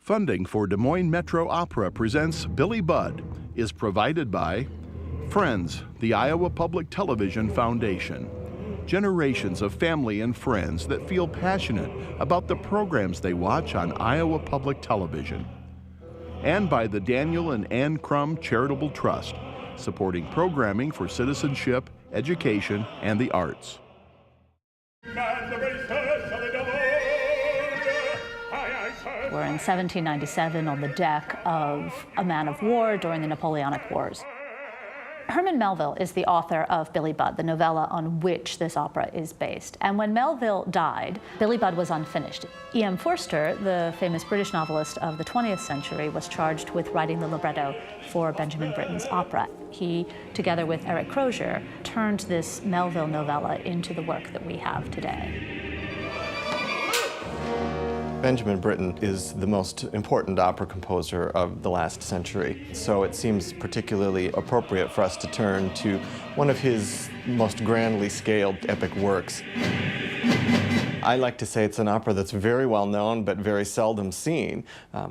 Funding for Des Moines Metro Opera presents Billy Budd is provided by Friends, the Iowa Public Television Foundation. Generations of family and friends that feel passionate about the programs they watch on Iowa Public Television. And by the Daniel and Ann Crum Charitable Trust, supporting programming for citizenship, education, and the arts. We're in 1797 on the deck of a man of war during the Napoleonic Wars. Herman Melville is the author of Billy Budd, the novella on which this opera is based. And when Melville died, Billy Budd was unfinished. E.M. Forster, the famous British novelist of the 20th century, was charged with writing the libretto for Benjamin Britten's opera. He, together with Eric Crozier, turned this Melville novella into the work that we have today. Benjamin Britten is the most important opera composer of the last century, so it seems particularly appropriate for us to turn to one of his most grandly scaled epic works. I like to say it's an opera that's very well known but very seldom seen,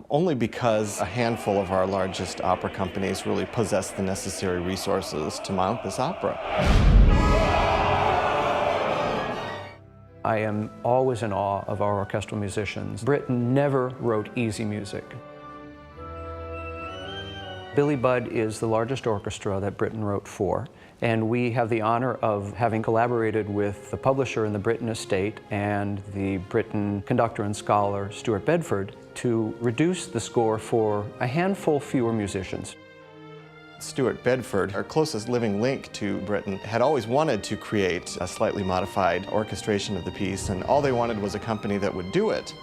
only because a handful of our largest opera companies really possess the necessary resources to mount this opera. I am always in awe of our orchestral musicians. Britten never wrote easy music. Billy Budd is the largest orchestra that Britten wrote for, and we have the honor of having collaborated with the publisher in the Britten estate and the Britten conductor and scholar, Stuart Bedford, to reduce the score for a handful fewer musicians. Stuart Bedford, our closest living link to Britten, had always wanted to create a slightly modified orchestration of the piece, and all they wanted was a company that would do it.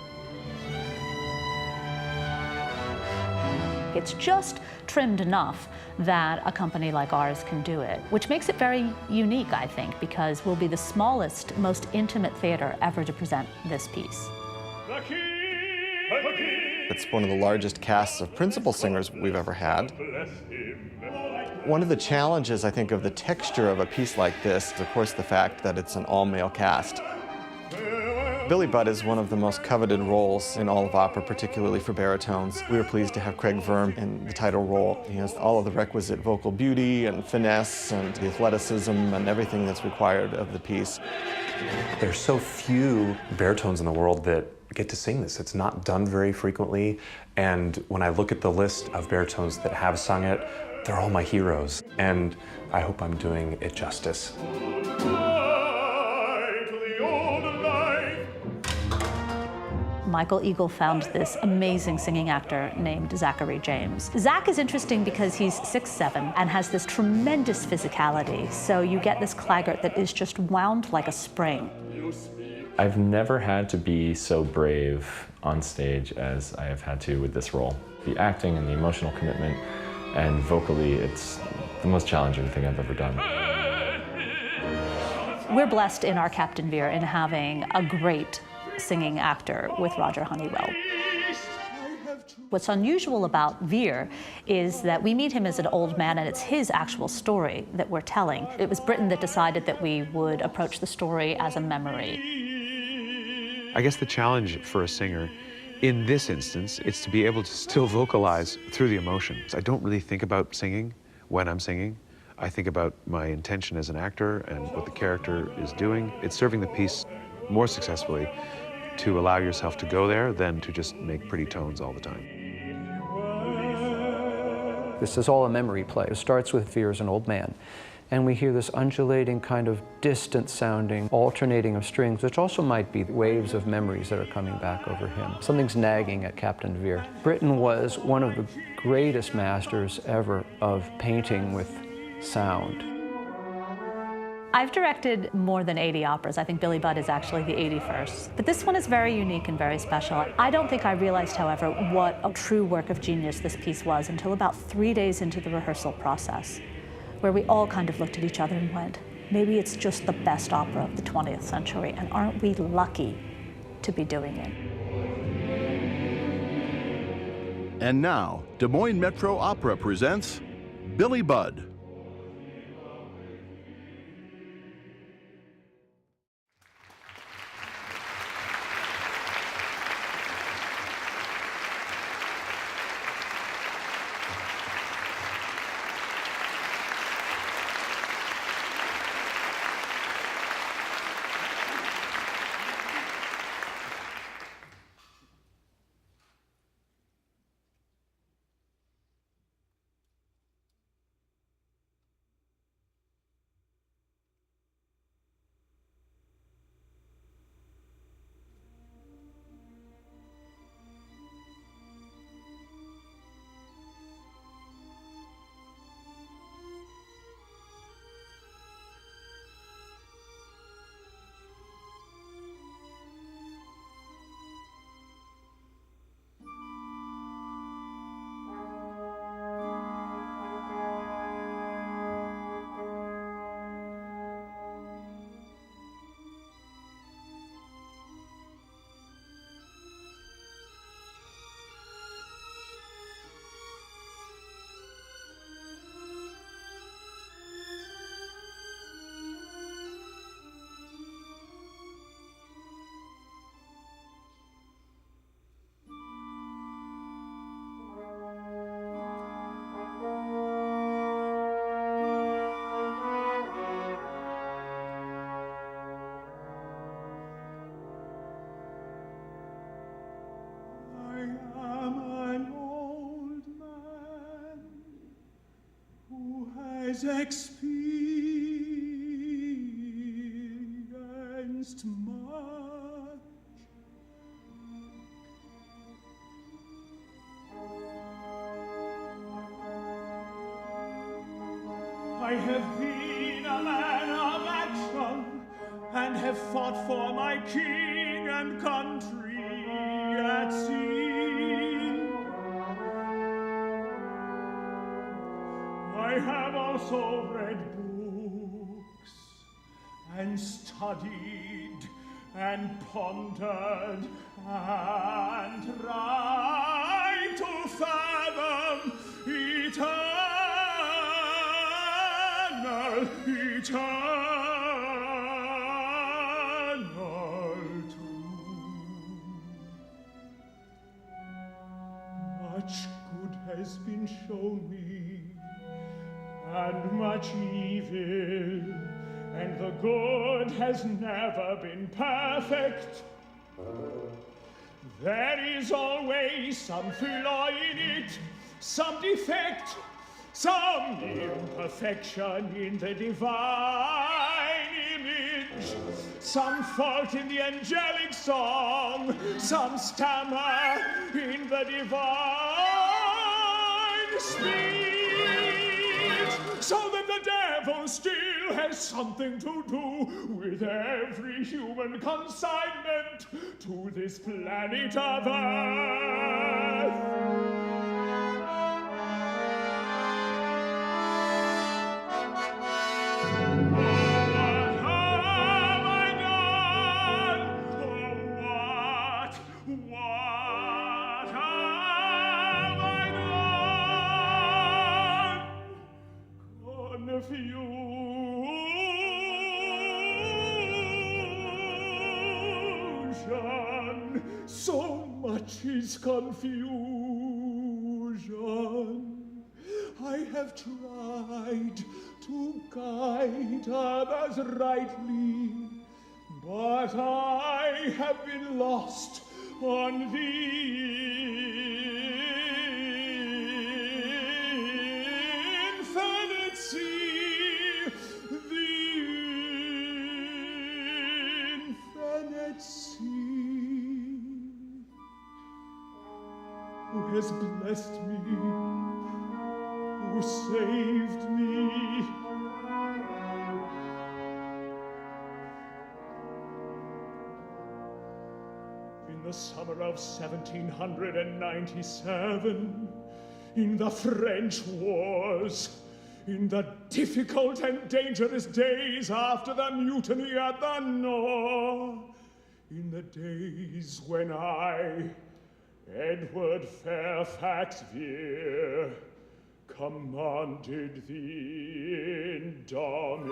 It's just trimmed enough that a company like ours can do it, which makes it very unique, I think, because we'll be the smallest, most intimate theater ever to present this piece. It's one of the largest casts of principal singers we've ever had. One of the challenges, I think, of the texture of a piece like this is, of course, the fact that it's an all-male cast. Billy Budd is one of the most coveted roles in all of opera, particularly for baritones. We were pleased to have Craig Verm in the title role. He has all of the requisite vocal beauty and finesse and the athleticism and everything that's required of the piece. There's so few baritones in the world that get to sing this. It's not done very frequently, and when I look at the list of baritones that have sung it, they're all my heroes, and I hope I'm doing it justice. Michael Eagle found this amazing singing actor named Zachary James. Zach is interesting because he's 6'7" and has this tremendous physicality, so you get this Claggart that is just wound like a spring. I've never had to be so brave on stage as I have had to with this role. The acting and the emotional commitment, and vocally, it's the most challenging thing I've ever done. We're blessed in our Captain Vere in having a great singing actor with Roger Honeywell. What's unusual about Vere is that we meet him as an old man, and it's his actual story that we're telling. It was Britten that decided that we would approach the story as a memory. I guess the challenge for a singer in this instance, it's to be able to still vocalize through the emotions. I don't really think about singing when I'm singing. I think about my intention as an actor and what the character is doing. It's serving the piece more successfully to allow yourself to go there than to just make pretty tones all the time. This is all a memory play. It starts with Vere as an old man, and we hear this undulating, kind of distant sounding, alternating of strings, which also might be waves of memories that are coming back over him. Something's nagging at Captain Vere. Britten was one of the greatest masters ever of painting with sound. I've directed more than 80 operas. I think Billy Budd is actually the 81st. But this one is very unique and very special. I don't think I realized, however, what a true work of genius this piece was until about 3 days into the rehearsal process, where we all kind of looked at each other and went, maybe it's just the best opera of the 20th century, and aren't we lucky to be doing it? And now, Des Moines Metro Opera presents Billy Budd. has experienced much. I have been a man of action and have fought for my king and country at sea. I have also read books and studied and pondered and tried to fathom eternal truth. Much good has been shown me, and much evil, and the good has never been perfect. There is always some flaw in it, some defect, some imperfection in the divine image, some fault in the angelic song, some stammer in the divine speech, so that the devil still has something to do with every human consignment to this planet of Earth. Confusion, so much is confusion. I have tried to guide others rightly, but I have been lost on the infinite sea, who has blessed me, who saved me. In the summer of 1797, in the French wars, in the difficult and dangerous days after the mutiny at the Nore, in the days when I, Edward Fairfax Vere, commanded the indomitable.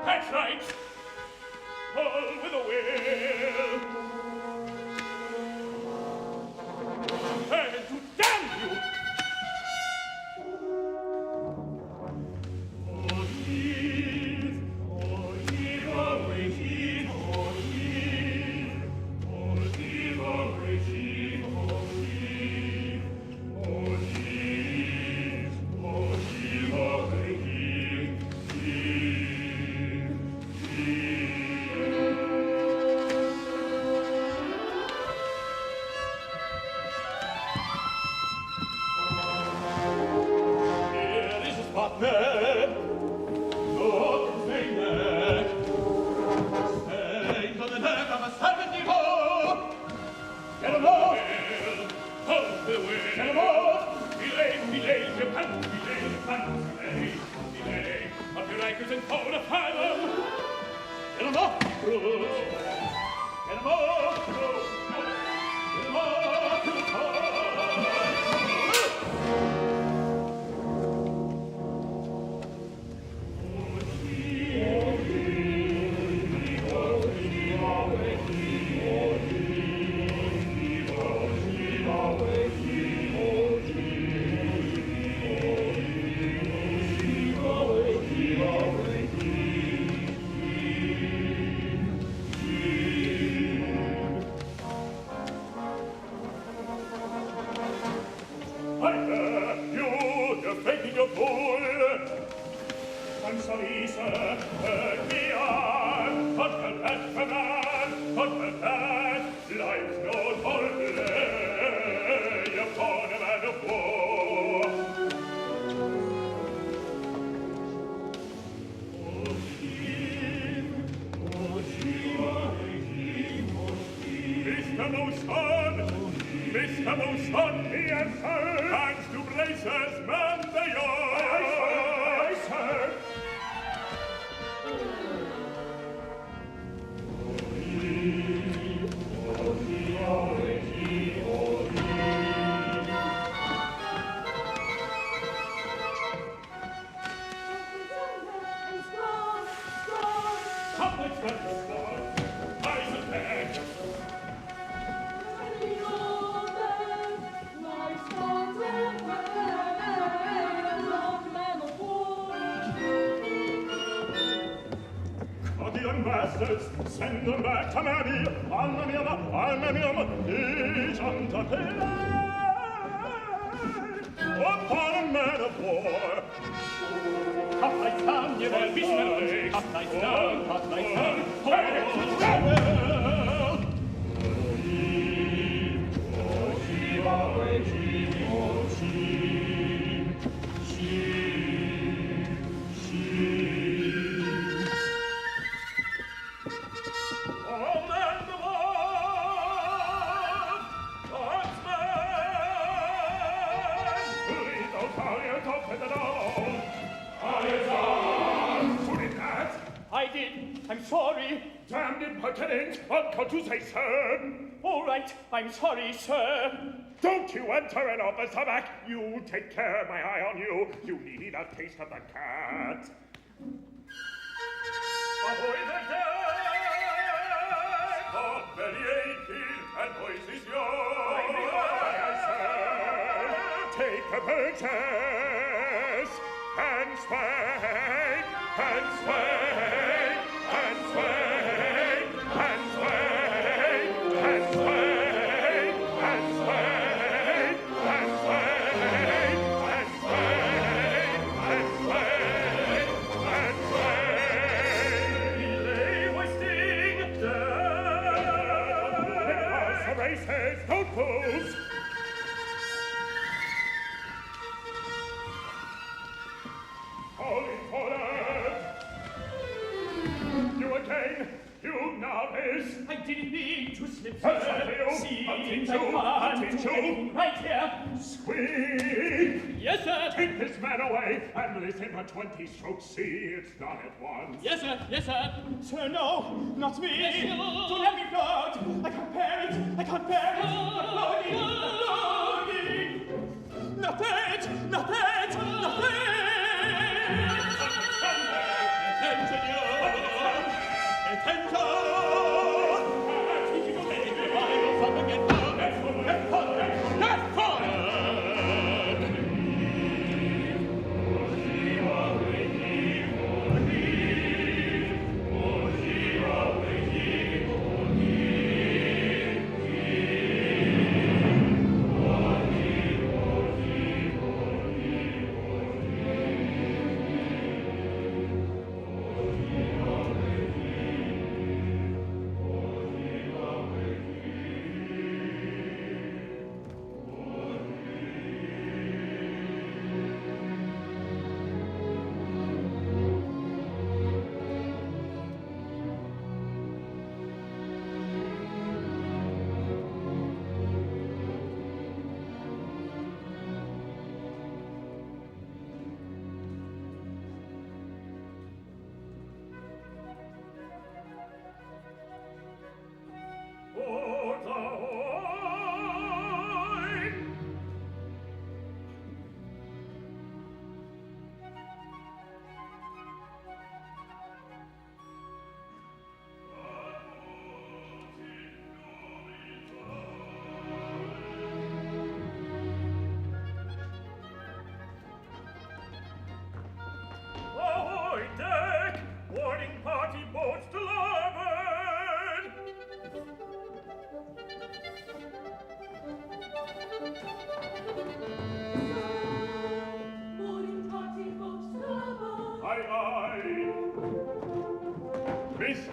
That's right, all with a will, and to damn you! Oh, heave, away, heave, oh, heave, away, heave, oh, heave, away, heave, and hold a fire. Get 'em off, Bruce. Get 'em off, Bruce. Get 'em off, Bruce. Oh, Mr. Motion, yes, sir. Hands to braces, man the yard. Aye, sir. Send them back to Mammy, upon a man of war. Cut thy tongue, ye will be smelled. Cut thy tongue, cut thy tongue. I'm sorry. Damned impertinent! What could you say, sir? All right, I'm sorry, sir. Don't you enter an office back. You take care, my eye on you. You need a taste of the cat. Ahoy the dead! Oh, belly aching and voice is yours. Aye, sir. Take a purchase and sway, and sway. Don't move! Holy forward! You again, you novice! I didn't mean to slip, sir. See, I can't. Right here. Squeak! Yes, sir. Take this man away and listen for 20 strokes. See, it's done at once. Yes, sir. Yes, sir. Sir, no, not me. Yes, don't let me float. I can't bear it. I can't bear it. Loading. Not it. Not it. Not it.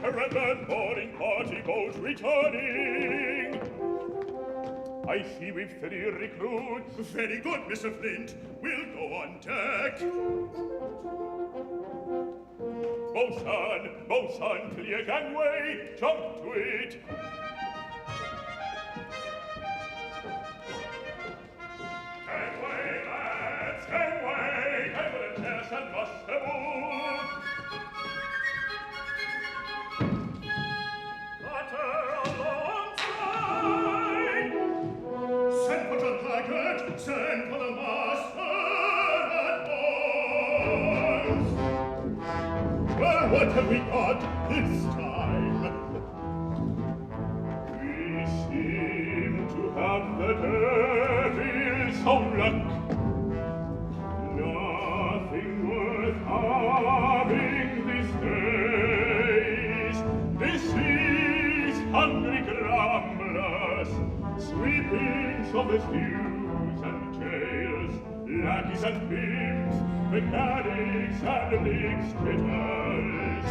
Red boarding party boat returning. I see we've 3 recruits. Very good, Mr. Flint. We'll go on deck. Bosun, clear gangway. Jump to it. send for the master at once. Well, what have we got this time? We seem to have the devil's own luck. Nothing worth having these days. Disease, hungry grumblers, sweepings of the stews and tails, lackeys and pimps, mechanics and big spitters.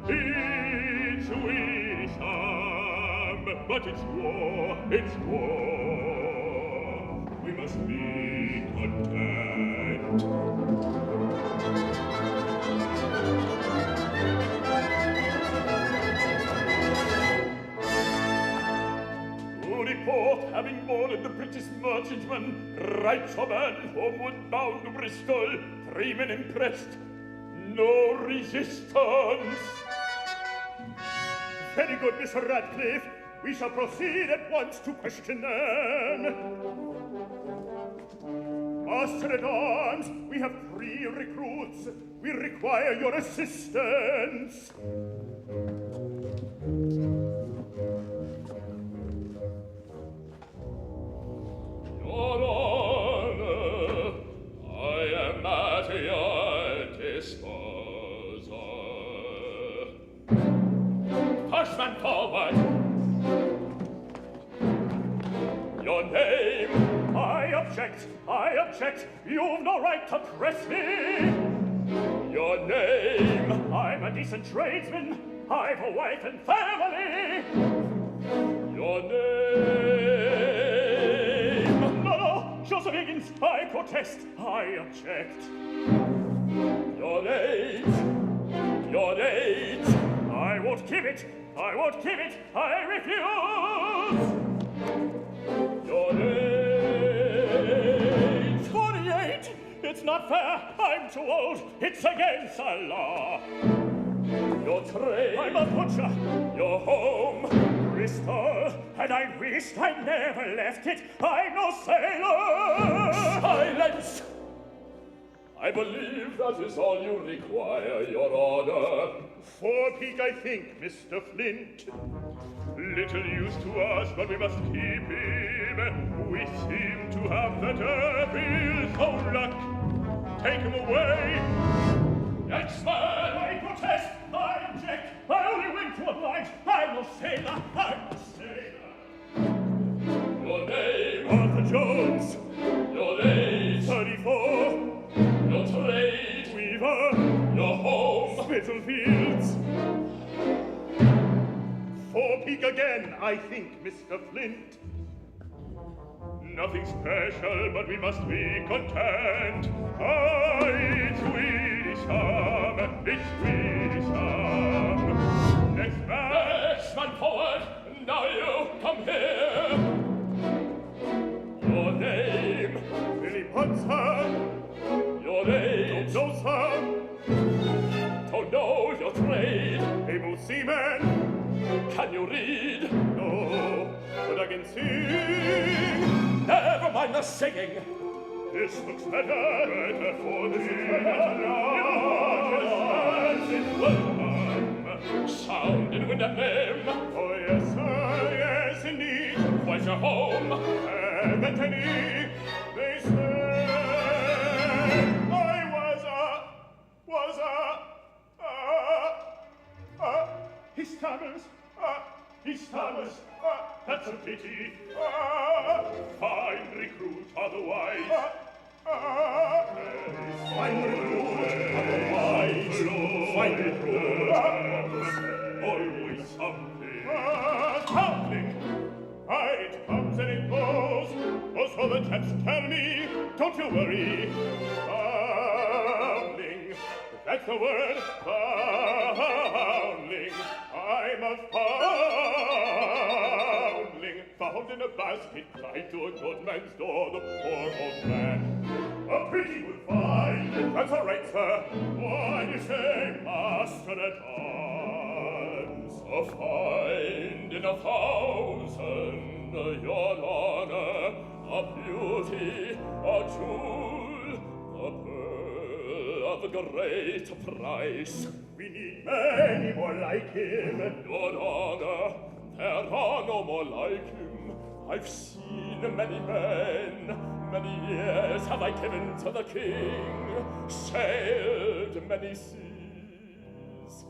It's wearisome, but it's war, we must be content. Report, having boarded the British merchantman, writes a man homeward bound to Bristol, 3 men impressed, no resistance. Very good, Mr. Radcliffe. We shall proceed at once to question them. Master-at-arms, we have 3 recruits. We require your assistance. Your Honor, I am at your disposal. First man forward. Your name? I object. You've no right to press me. Your name? I'm a decent tradesman. I've a wife and family. Your name? No, Joseph Higgins, I protest. I object. Your age? I won't give it. I refuse. Your age? 48. It's not fair. I'm too old. It's against the law. Your trade? I'm a butcher. Your home? Bristol. And I wished I never left it. I'm no sailor. Silence! I believe that is all you require, Your Honor. 4 peak, I think, Mr. Flint. Little use to us, but we must keep him. We seem to have the devil's own luck. Take him away. Next man! I protest! I object! I only went to oblige! I'm no sailor! Your name? Arthur Jones. Your age? 34. Your trade? Weaver. Your home? Spitalfields. 4 peak again, I think, Mr. Flint. Nothing special, but we must be content. It's wearisome. Next man forward. Now you come here. Your name? Billy Punzer. Your age? Don't know, sir. Don't know your trade. Able seaman. Can you read? No, but I can sing. Never mind the singing. This looks better for the sound in wind and limb. Oh, yes, sir, yes, indeed. Where's your home? Bethany, they say. He stammers. That's a pity. Fine recruit otherwise. Fine recruit. Always something. Something. It comes and it goes. Oh, so the chaps tell me. Don't you worry. Foundling. That's the word. Foundling. I'm a foundling, found in a basket, tied to a good man's door, the poor old man. A pretty good find. That's all right, sir. Why, you say, master-at-arms. to find in 1,000 your honor, a beauty, a jewel, a pearl of great price. We need many more like him. Your honor, there are no more like him. I've seen many men, many years have I given to the king, sailed many seas.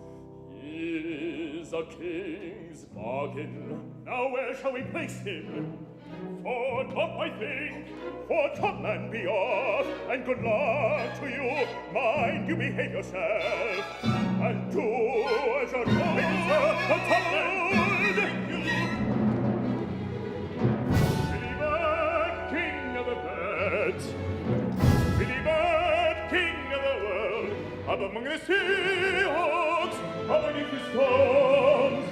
He is a king's bargain. Now where shall we place him? For top, I think, for topman be off, and good luck to you. Mind you behave yourself, and do as you're told. For topman, thank you. Billy Bird, king of the world, up among the sea-hawks, up beneath the storms,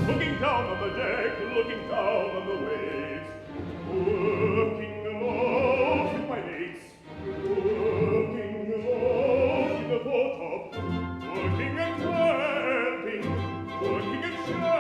looking down on the deck, looking down on the waves, looking aloft in my mates, looking aloft in the foretop, looking and tramping, looking and sharing.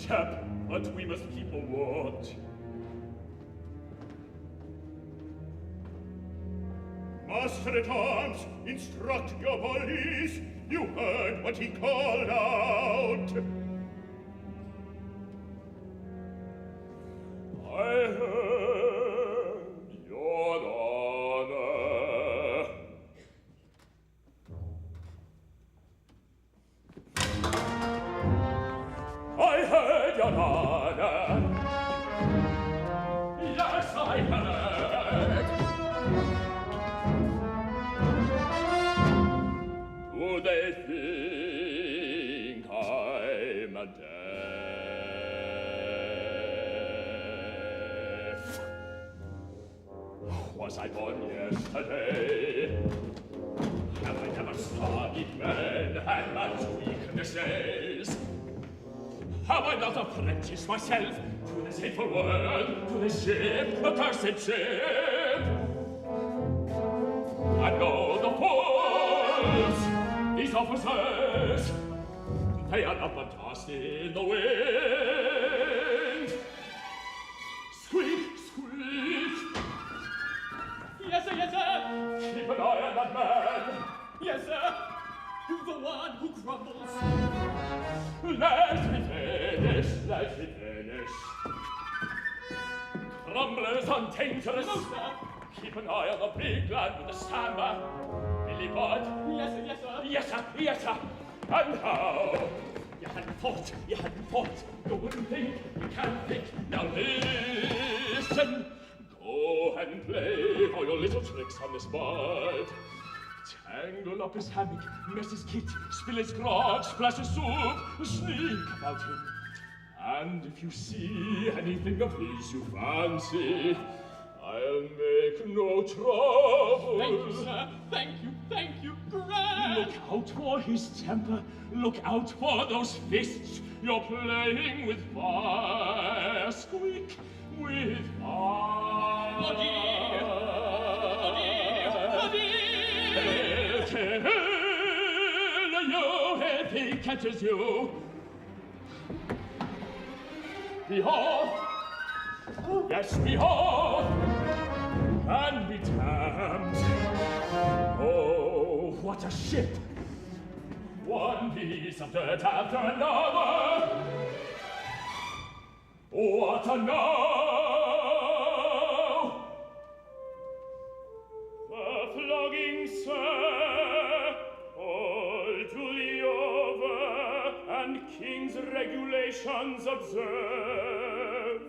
Chap, but we must keep a watch. Master-at-arms, instruct your police. You heard what he called out. I heard, your honor. I heard, your honor. Yes, I heard. Do they think I'm a deaf? Was I born yesterday? Have I never studied men and man's weaknesses? Have I not apprenticed myself to this hateful world, to this ship, the cursed ship? And know the fools, these officers, they are not but dust in the wind. Squeak, squeak. Yes, sir, yes, sir. Keep an eye on that man. Yes, sir. The one who crumbles. Let me finish, let me finish. Crumblers and dangerous. No, sir. Keep an eye on the big lad with the stammer. Billy Budd. Yes, sir, yes, sir. Yes, sir, yes, sir. And how? You hadn't thought, you hadn't thought. You wouldn't think, you can't think. Now listen. Go and play all your little tricks on this bud. Tangle up his hammock, mess his kit, spill his grog, splash his soup, sneak about him. And if you see anything of his you fancy, I'll make no trouble. Thank you, sir. Thank you, grand. Look out for his temper. Look out for those fists. You're playing with fire. Squeak, with fire. Oh dear. Oh dear. Oh dear. You, if he catches you. behold! Yes, behold! And be damned! Oh, what a ship! One piece of dirt after another! What a now! The flogging, sir, all duly over, and king's regulations observed.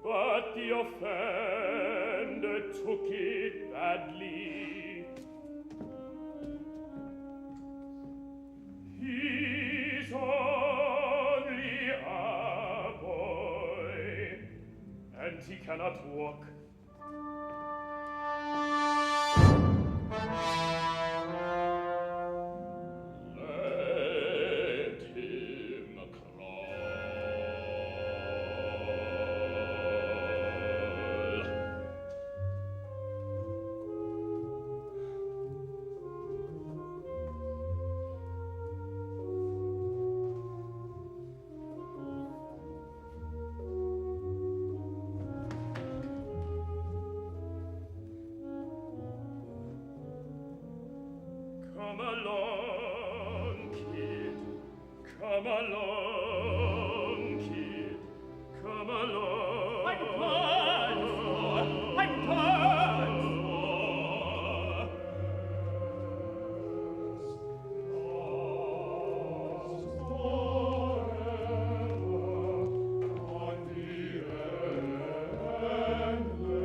But the offender took it badly. He's only a boy, and he cannot walk. Let him Come along, kid. Come along, kid. Come along. I'm done for. I'm done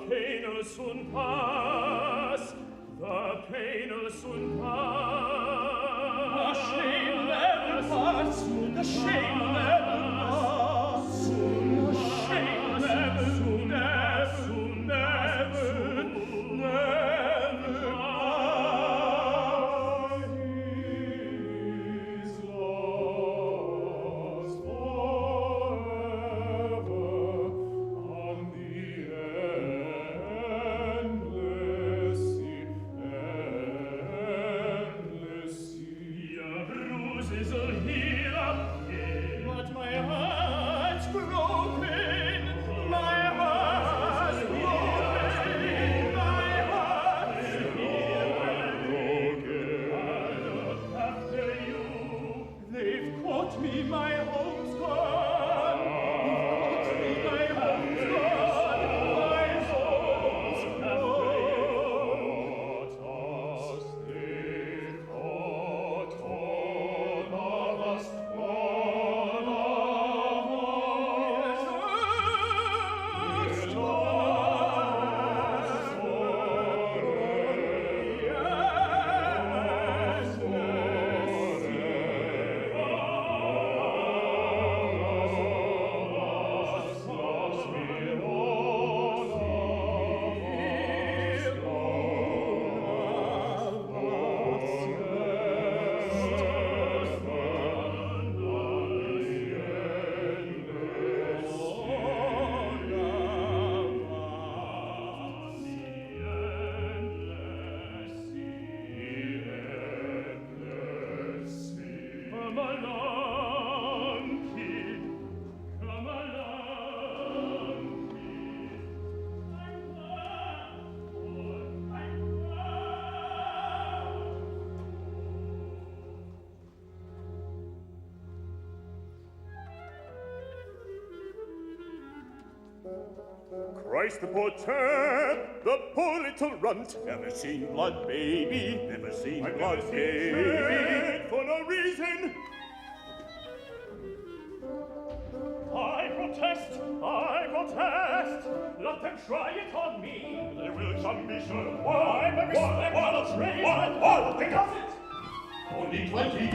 pain'll soon pass, the pain'll soon pass. The shame never pass, the shame never pass. The shame never, never, never, never pass. He's lost forever on the endless sea, endless sea. Your bruises'll heal up, but my heart's broken. My heart's broken. My heart's broken. After you, they've caught me. My home's gone. My home's gone. My home's gone. They caught all of us, all of us. Come along, kid. Come along, kid. I'm gone. I'm Christ the poor chap, the poor little runt, never seen blood, baby, never seen blood, baby, for no reason. I protest, let them try it on me. They will some be sure. I'm a respectable tradesman, because it. Only 20,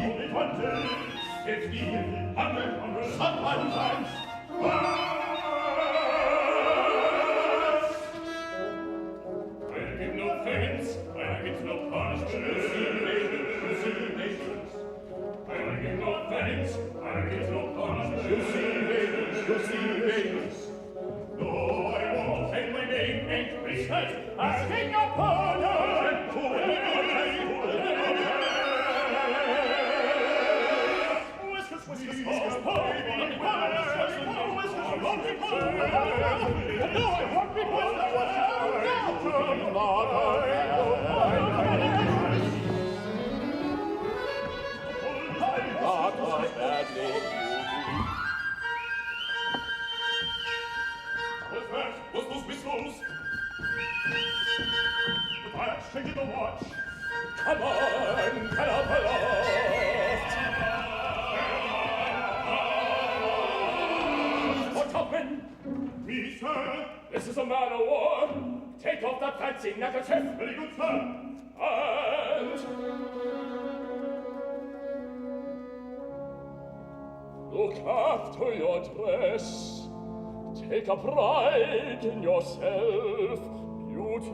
50, 100, sometimes. I'll give no offense, I'll give no punishment. I'll give no offense, I'll give no punishment. No, I won't offend my name. This is a man of war. Take off that fancy neckerchief. Very good, sir. And look after your dress. Take a pride in yourself, beauty,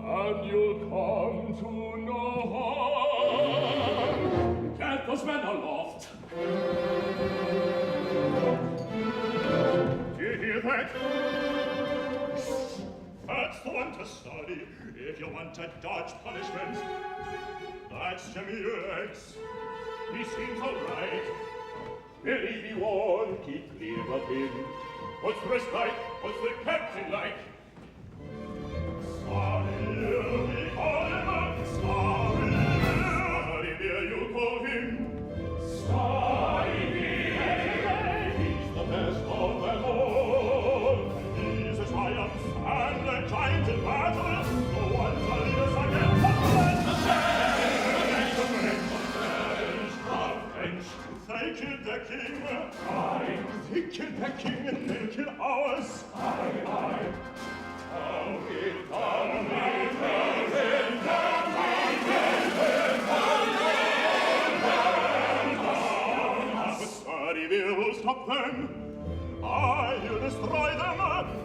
and you'll come to no harm. Get those men aloft. Do you hear that? That's the one to study if you want to dodge punishment. That's Jimmy X. He seems all right. Believe me, Ward, keep clear of him. What's the rest like? What's the captain like? Starry, we call him Starry. Starry, you call him Starry. He's the best of them all. He's a triumph and a giant in battle. No one shall lead us again. They killed the king. Aye. They killed the king and they'll kill ours. Aye, aye. Down with But Starry will stop them. I'll destroy them.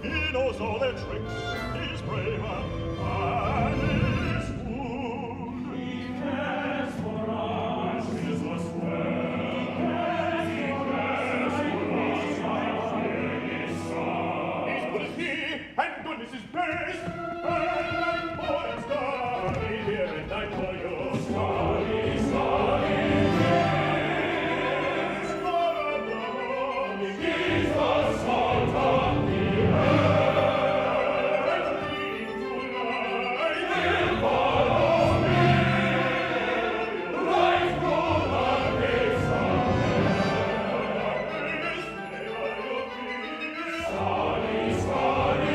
He knows all their tricks. He's brave and he's good. He cares for us. He's a swell. And goodness is best, and for it's Starry here and night for you. Starry, Starry, yes. Starry, he's the salt of the earth. Tonight, he'll follow me, right through the gates of hell. Starry, Starry.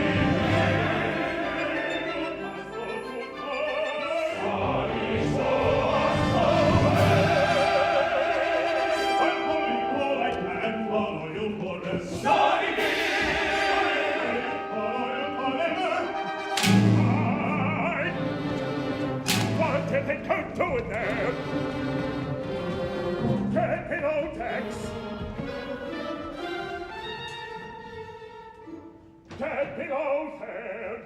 They can't do it there. Get below decks. Get below there.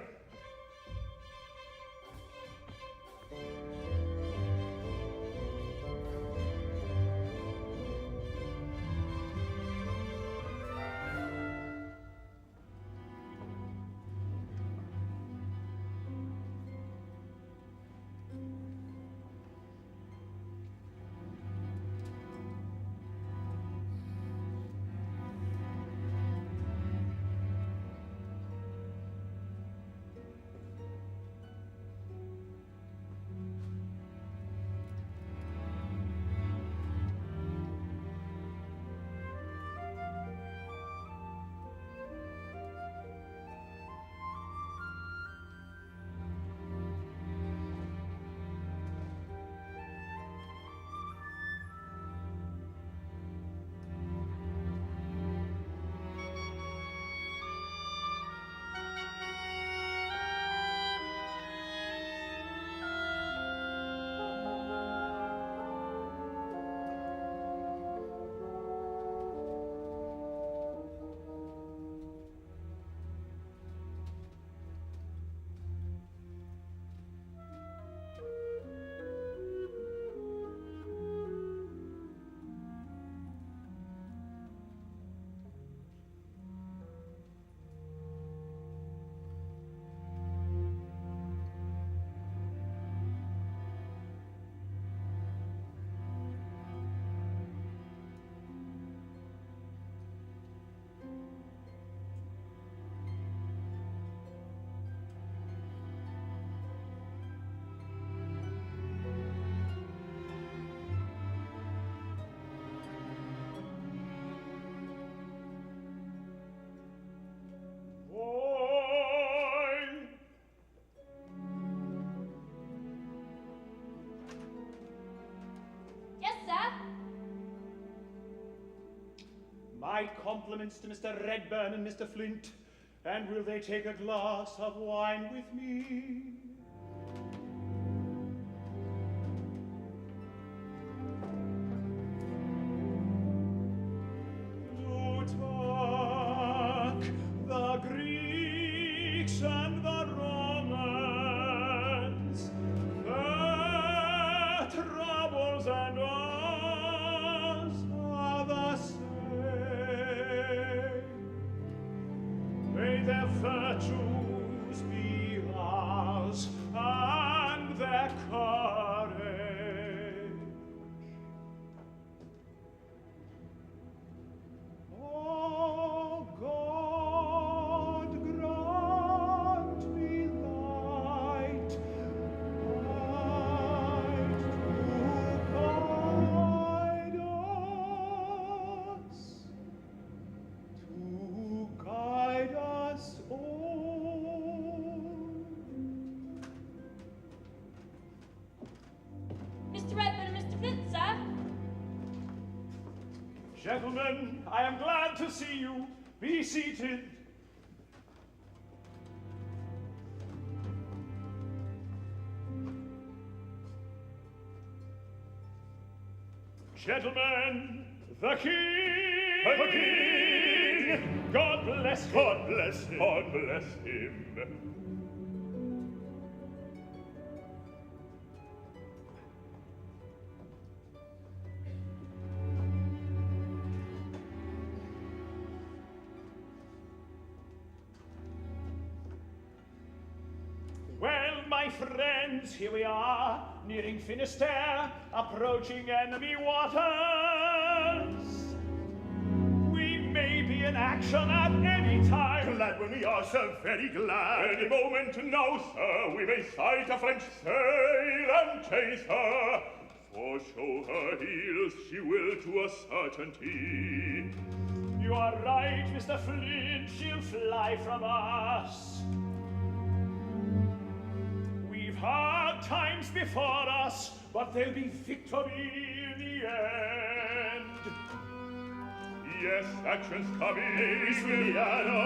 My compliments to Mr. Redburn and Mr. Flint. And will they take a glass of wine with me? Plutarch, the Greeks and the Romans, their troubles and ours are the same. May their virtues be ours, and their courage. Oh, God, grant me light, light to guide us all. Mr. Redburn and Mr. Flint, sir. Gentlemen, I am glad to see you. Be seated. Gentlemen, the King! The King! God bless him! God bless him! God bless him! Well, my friends, here we are, nearing Finisterre, approaching enemy waters. We may be in action at any time. Glad when we are, sir, very glad. Any moment now, sir, we may sight a French sail and chase her. For show her heels she will to a certainty. You are right, Mr. Flint, she'll fly from us. We've hard times before us, but there'll be victory in the end. Yes, action's coming. Louisiana,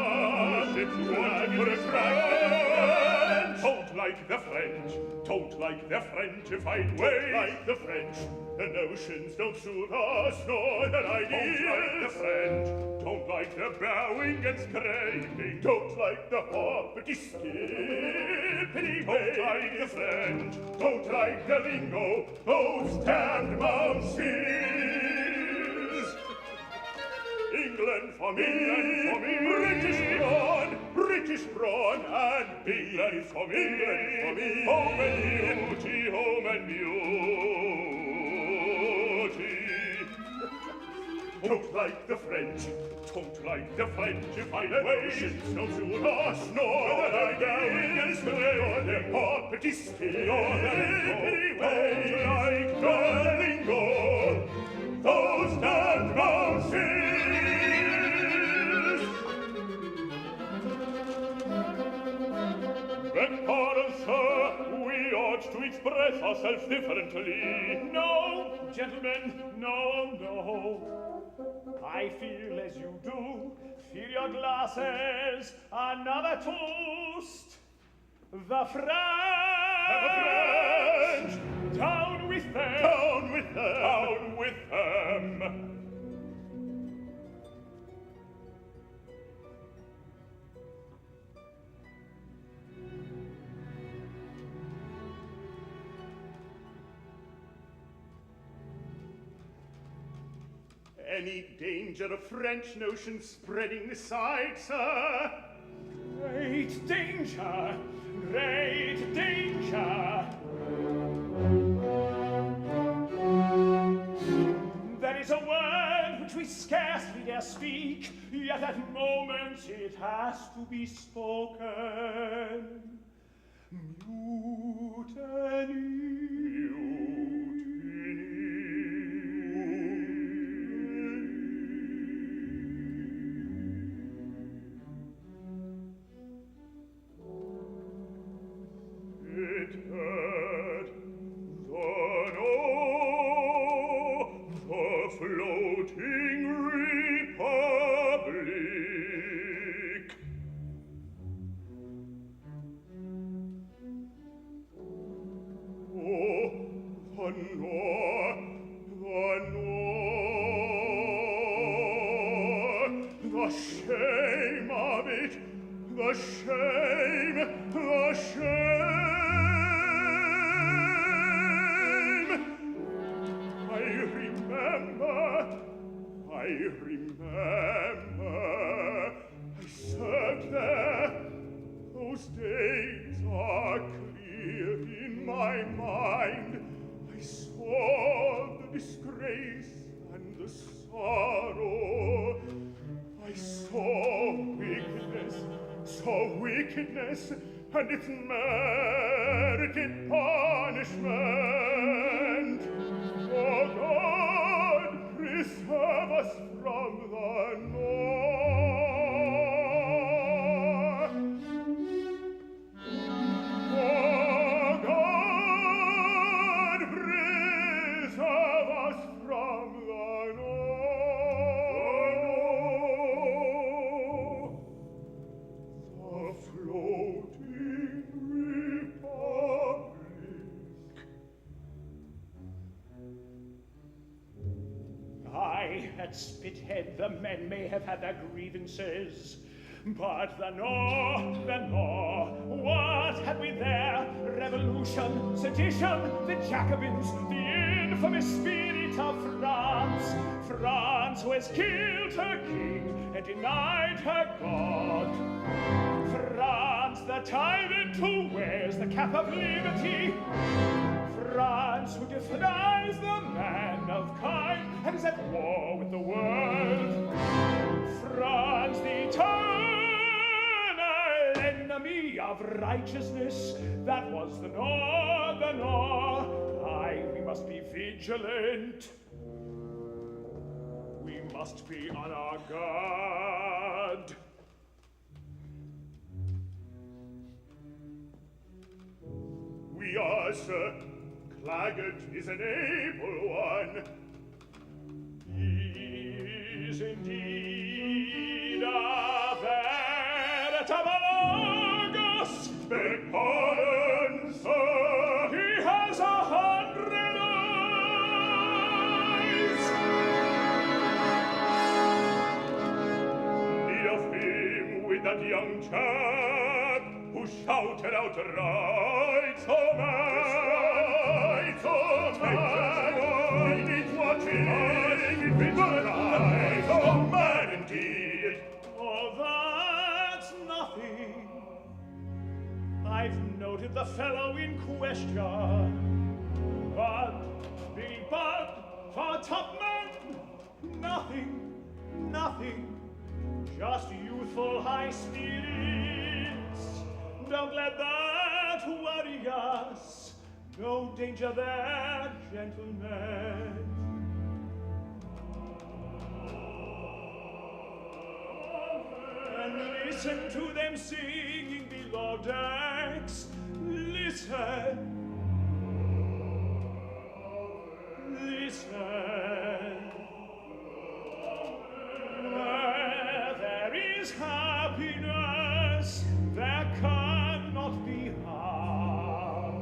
ships want for a strike. Don't like the French. Don't like the French if I'd wait. Don't like the French. The notions don't suit us, nor their ideas. Don't like the French. Don't like the bowing and scraping. Don't like the hoppity skippity. Don't like the French. Don't like the lingo. Those damned mountains. England for me, England for me, British brawn, and England for me, home and beauty, home and beauty. Don't like the French, don't like the French, if I wait, no suit us, nor that I down and slay, or their hoppity skill, or their don't like the lingo, those damned mountains. Beg pardon, sir, we ought to express ourselves differently. No, gentlemen, no. I feel as you do. Fill your glasses. Another toast. The French! Down with them! Down with them! Down with them! Any danger of French notions spreading this side, sir? Great danger! Great danger! There is a word which we scarcely dare speak, yet at moments it has to be spoken. Mutiny. Floating repose. The shame of it, the shame, the shame. I remember, I served there. Those days are clear in my mind. I saw the disgrace and the sorrow. I saw wickedness, and its merited punishment. Oh God, preserve us from the north. Oh God, preserve us from the north. The floating republic. Aye, at Spithead the men may have had their grievances, but the North, what had we there? Revolution, sedition, the Jacobins, the infamous spirit of France. France who has killed her king and denied her God. France, the tyrant who wears the cap of liberty. France who defies the man of kind and is at war with the world. France, the eternal enemy of righteousness. That was the North, Aye, we must be vigilant. We must be on our guard. We are, sir. Claggart is an able one. He is indeed a veritable Argus. Beg pardon, sir. He has 100 eyes. Need of him with that young chap who shouted out right, so mad indeed. Oh, that's nothing. I've noted the fellow in question. But Billy Budd, for topman, nothing. Just youthful high spirits. Don't let that worry us. No danger there, gentlemen. And listen to them singing below decks. Listen. Where there is happiness, there cannot be harm.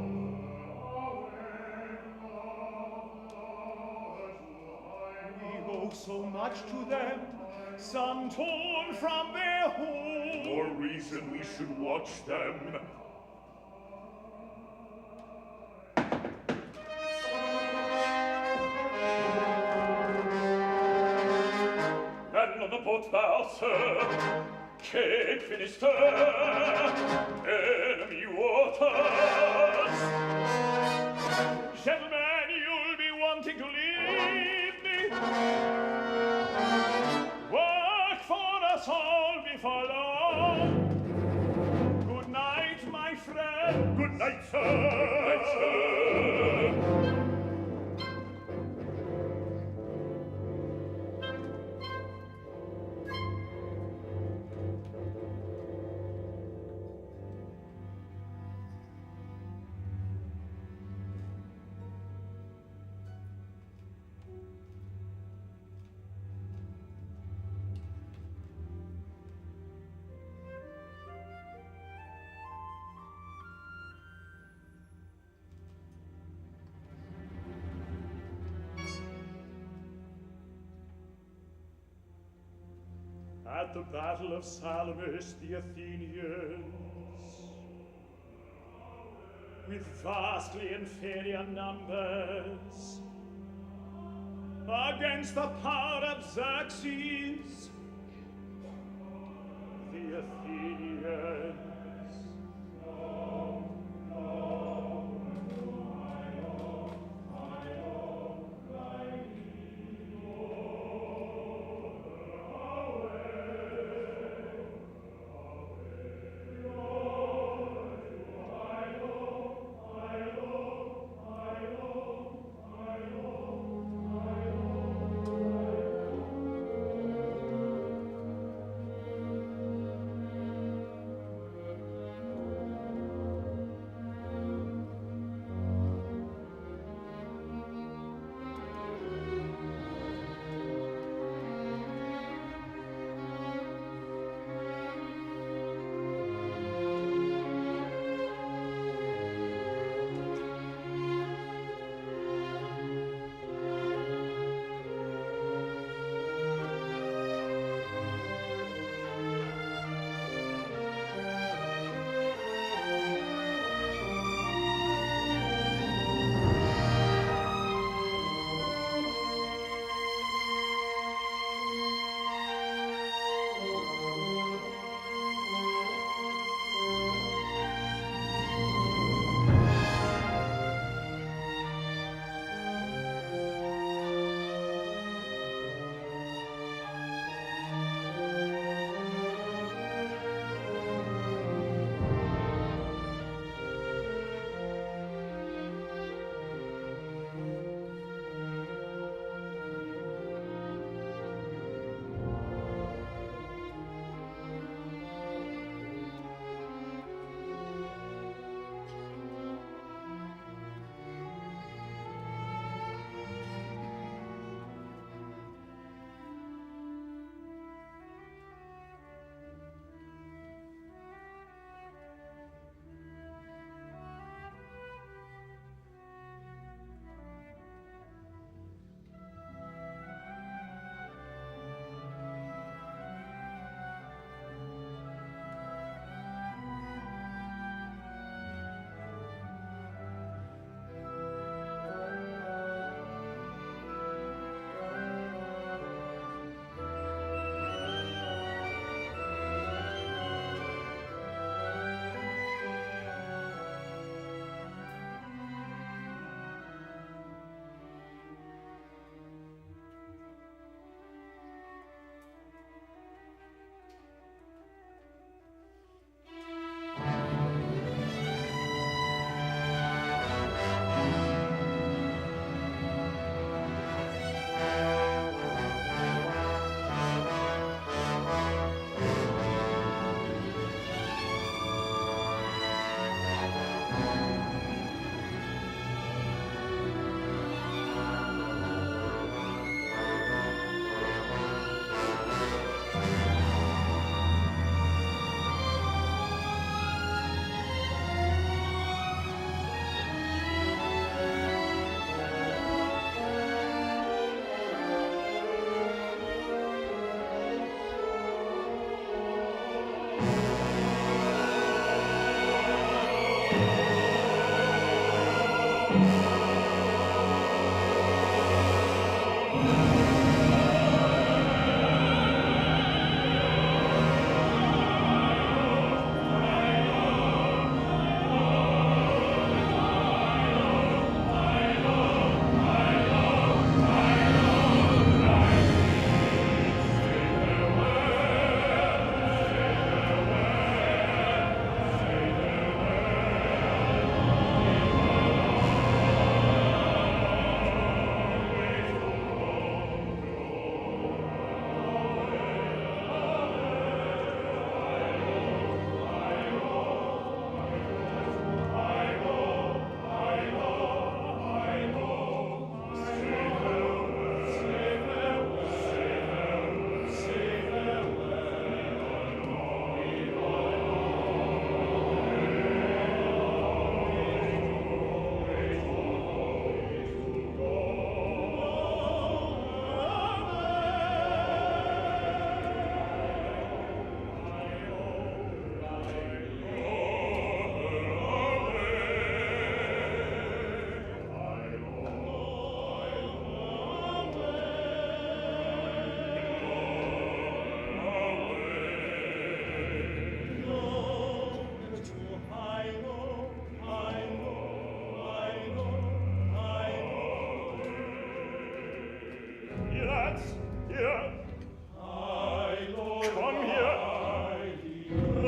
We owe so much to them, some torn from their home. For reason we should watch them. And on the boat bow, sir, Cape Finisterre, enemy waters. Gentlemen, you'll be wanting to leave me. Work for us all before long. Good night, my friend. Good night, sir. Good night, sir. At the battle of Salamis, the Athenians, with vastly inferior numbers, against the power of Xerxes, the Athenians.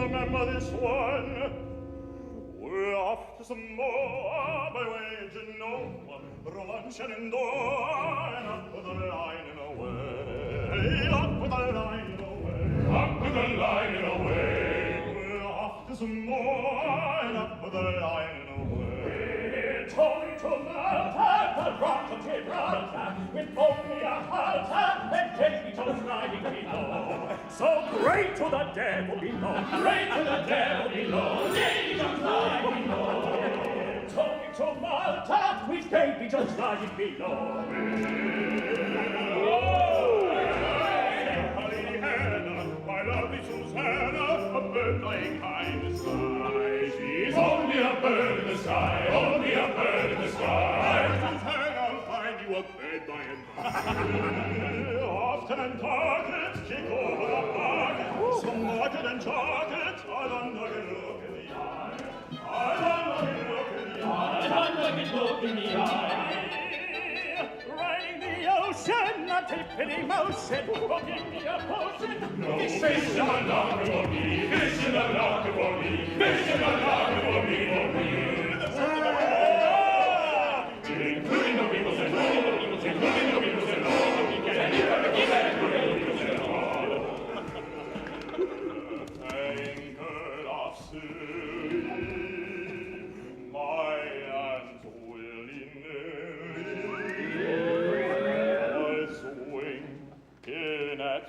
remember this one. We're off to some more by wage and no lunch and indoor, and up with the line and away. Up with the line and away. Up with the line and away. We're off to some more, and up with the line and away. Tony to Malta, the rock of Gibraltar, with only a halter, and take me to the riding below. So great to the devil below, great to the devil below, Davy Jones lying below. Tony to Malta, with Davy Jones lying below. My lovely Susanna, a bird flying high in the sky. She's only a bird in the sky, only a bird in the sky. Susanna, I'll find you a bed by and by. Often and target, kick over the market. Some market and target, I don't look and look in the eye. I don't look and look in the eye. I don't look and look in the eye. Riding the ocean, not a pity motion. Give me a potion. No, fish in the locker for me. Fish in the locker for me. Fish in the locker for me, for me. Including the peoples and all the peoples, including the peoples and all the peoples, and including the peoples and all. Anchored off sea, my hands willy-nilly, I swing in at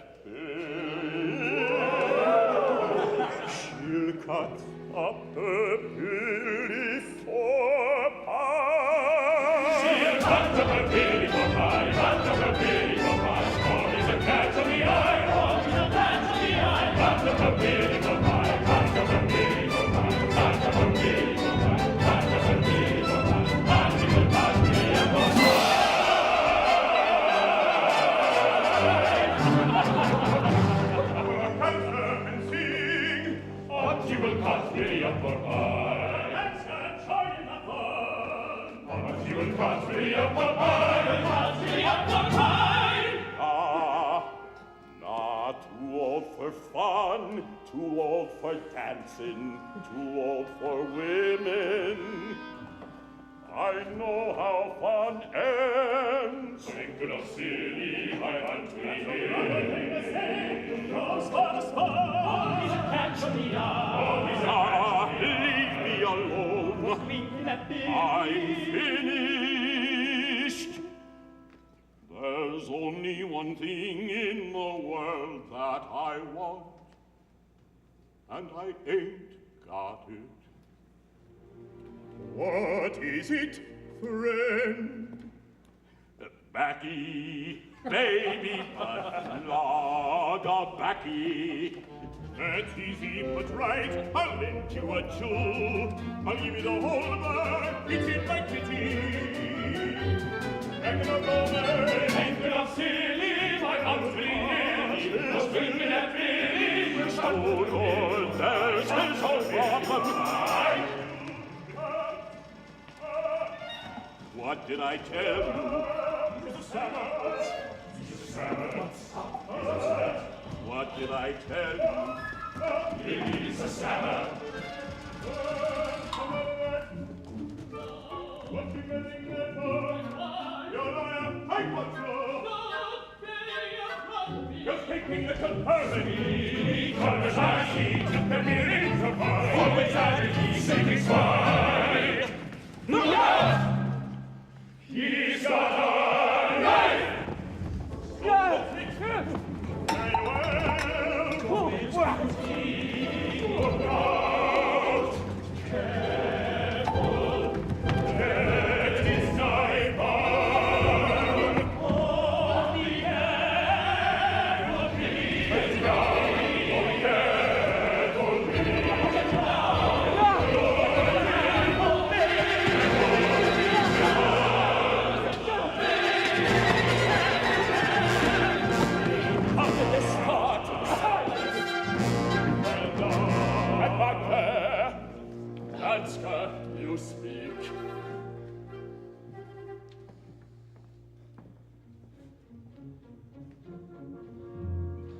she'll cut up her billy for pie. She'll cut up her billy for pie, cut up her billy for pie. Oh, he's a cat of the eye, oh, he's a cat of the eye. Cut up her billy for pie, cut up her billy for pie, cut up her billy for pie, cut up her billy for pie. And she will cut me up for pie. Cut her and sing, oh, she will cut me up for pie. That's a charming fun. Oh, she will cut me up for pie. Cut me up for pie. Ah, not too old for fun, too old for dancing, too old for women. I know how fun ends. Think of silly, I want to hear. Goes for the spot, he's a catch of the eye. Ah, leave me alone. I'm finished. There's only one thing in the world that I want, and I ain't got it. What is it, friend? Baccy, baby, but Lord of baccy. That's easy but right, I'll lend you a jewel. I'll give you the whole bar, it's in my kitty. Anchor of over, anchor of silly, my arms will no spring in that billy. Oh Lord, there's his whole problem. What did I tell you? He's a savage. He's a savage. What did I tell you? He's a savage. What you getting there for? You're a pipe you're taking little harmony. Conversation to the lyrics of mine. Always at ease, saving swine. No! He's got a knife! Yeah! Very well! Look out! Careful! Let his knife on! Oh, be careful, please! Let's go! Oh, careful, please! You speak.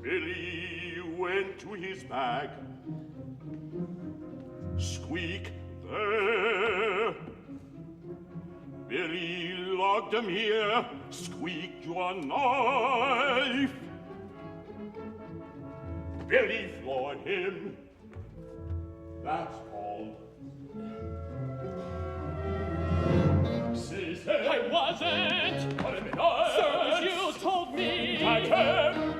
Billy went to his bag Squeak there. Billy logged him here. Squeak your knife. Billy floored him. That's all. I wasn't! Sir, you told me! I can!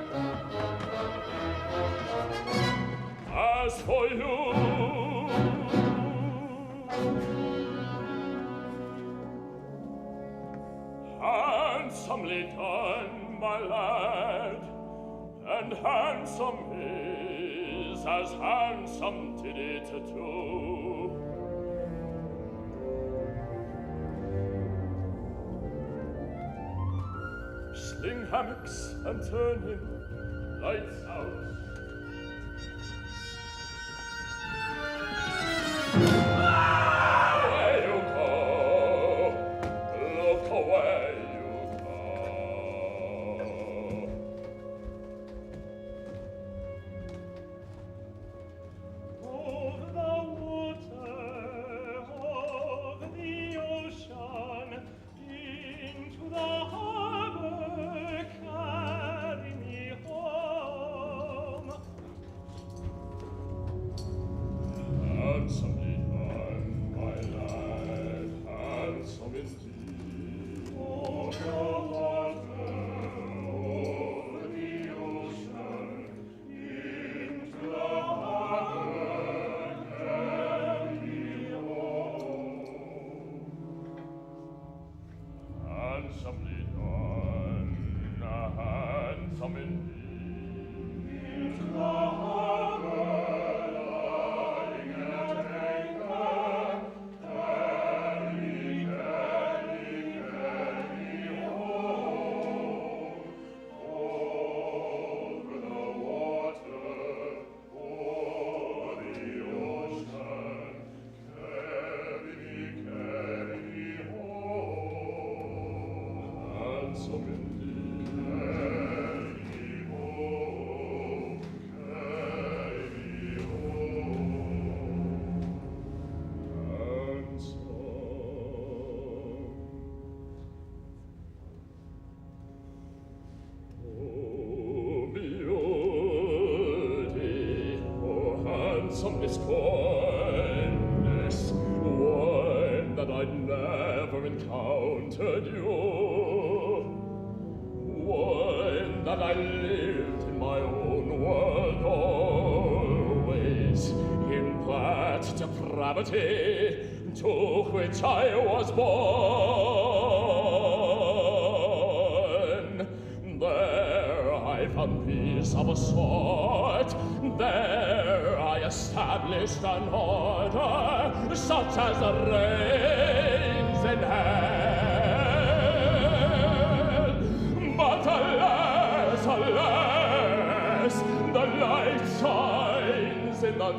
As for you, handsomely done, my lad, and handsome is as handsome did it too. Sling hammocks and turn him lights out. Where you go, look where you go. Over the water, over the ocean, into the harbor, carry me home. Handsomely done, my lad, handsome indeed. Over the water, over the ocean, into the harbor, carry me home. Handsomely done, handsome indeed. Into the harbor, lying at anchor, carry, carry, carry home. Over the water, o'er the ocean, carry me home. Handsome indeed, carry me home, carry me home. Handsome. Oh, beauty, oh, handsomeness, kindness, one that I'd never encountered you, one that I lived in my own world always, in that depravity to which I was born. There I found peace of a sort, there I established an order, such as reigns in hell. But alas, alas, the light shines in the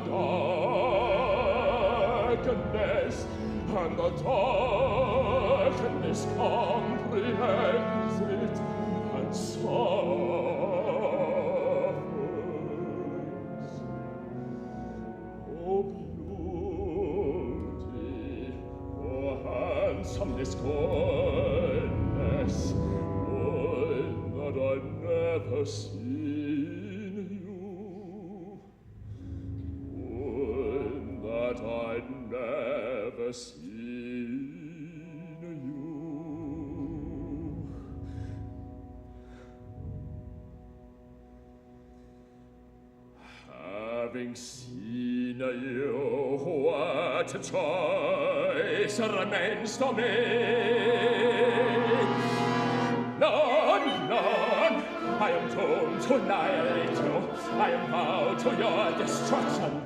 darkness, and the darkness comprehends it and suffers. Oh, beauty, oh, handsomeness, goodness, one that I'd never seen you, one that I'd never seen you. Having seen you, what choice remains to me? None, none. I am doomed to annihilate you. I am vowed to your destruction.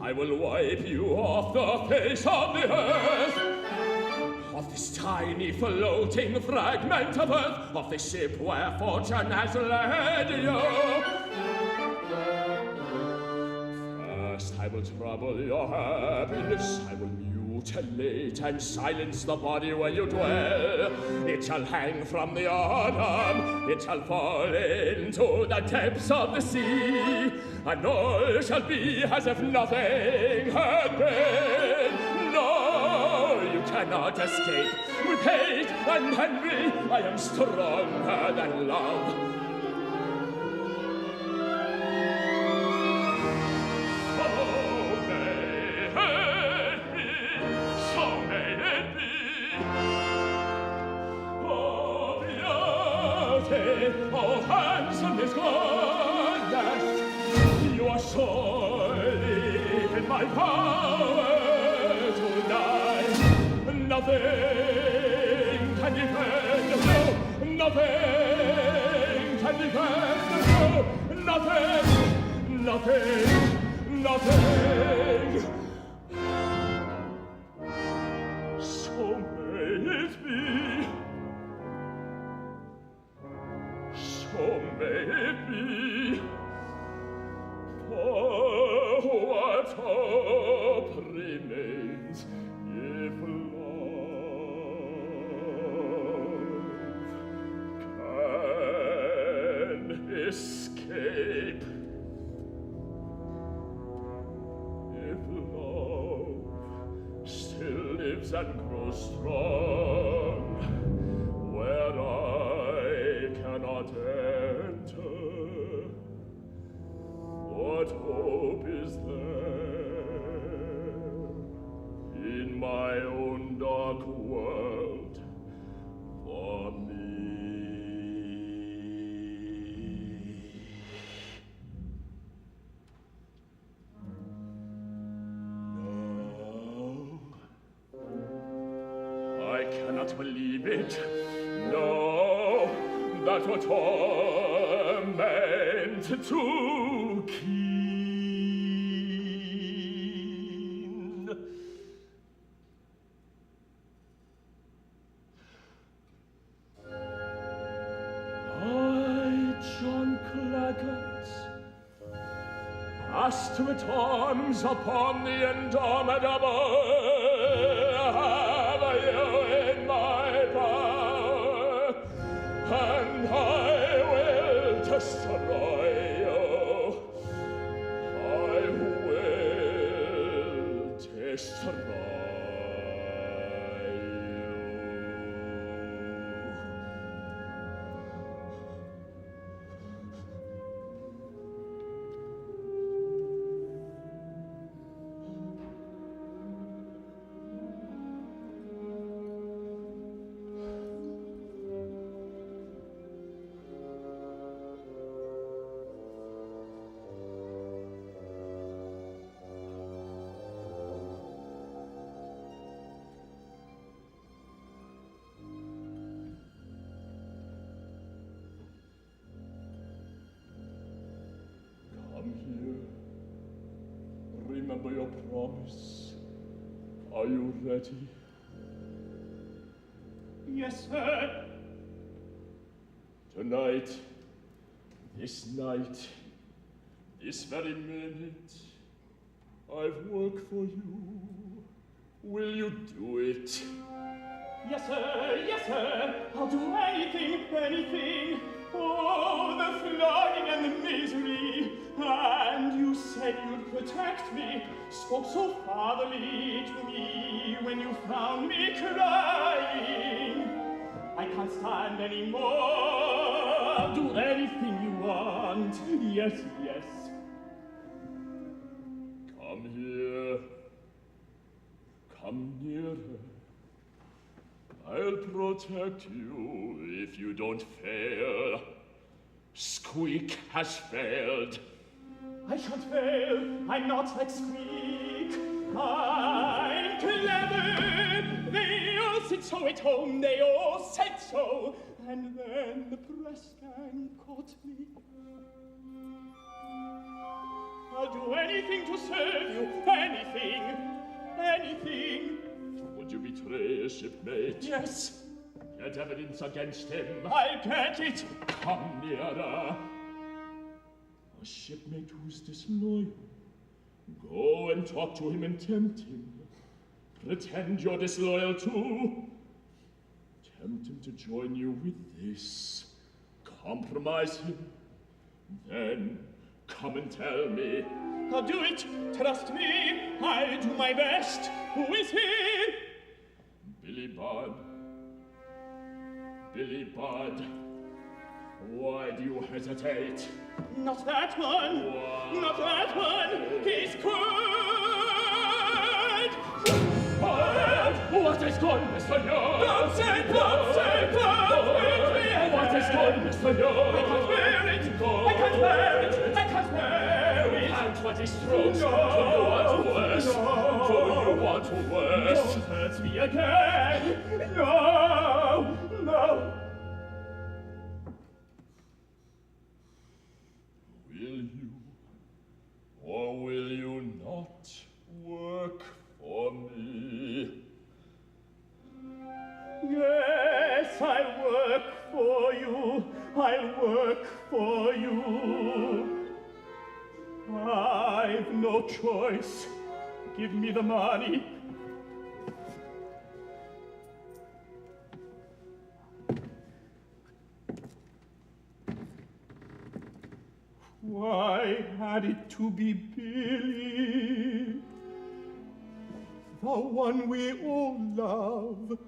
I will wipe you off the face of the earth, of this tiny floating fragment of earth, of the ship where fortune has led you. First I will trouble your happiness, I will mutilate and silence the body where you dwell. It shall hang from the autumn, it shall fall into the depths of the sea, and all shall be as if nothing had been. No, you cannot escape. With hate and envy, I am stronger than love. Oh, handsome is goodness, you are surely in my power tonight. Nothing can defend, no, nothing can defend, no, nothing, nothing, nothing. So may it be. So may it be, for what hope remains if love can escape? If love still lives and grows strong, where I cannot enter, what hope is there in my own dark world for me? No, I cannot believe it. No, that were torment too keen. I, John Claggart, cast with arms upon the indomitable, have you in my power, and I will destroy you. I will destroy you. Come here. Remember your promise. Are you ready? Yes, sir. Tonight, this night, this very minute, I've worked for you. Will you do it? Yes, sir. Yes, sir. I'll do anything, anything. Oh, the flogging and the misery. And you said you'd protect me, spoke so fatherly to me when you found me crying. I can't stand anymore. I'll do anything you want. Yes, yes. Come here. Come nearer. I'll protect you if you don't fail. Squeak has failed. I shan't fail. I'm not like Squeak. I'm clever. They all said so at home. They all said so. And then the press gang caught me. I'll do anything to serve you. Anything. Anything. Would you betray a shipmate? Yes. Get evidence against him. I'll get it. Come nearer. A shipmate who's disloyal. Go and talk to him and tempt him. Pretend you're disloyal too. Tempt him to join you with this. Compromise him. Then Come and tell me. I'll do it, trust me, I'll do my best. Who is he? Billy Budd. Billy Budd. Why do you hesitate? Not that one. Why? Not that one. He's good. What is good, Mr. Young? Don't say, it's me. What is good, Mr. Young? I can't bear it. I can't bear it. I can't bear it. And 20 strokes. Do you want worse? Do you want worse? Don't hurt me again. No. No. Will you, or will you not work for me? Yes, I'll work for you. I'll work for you. I've no choice. Give me the money. Why had it to be Billy? The one we all love.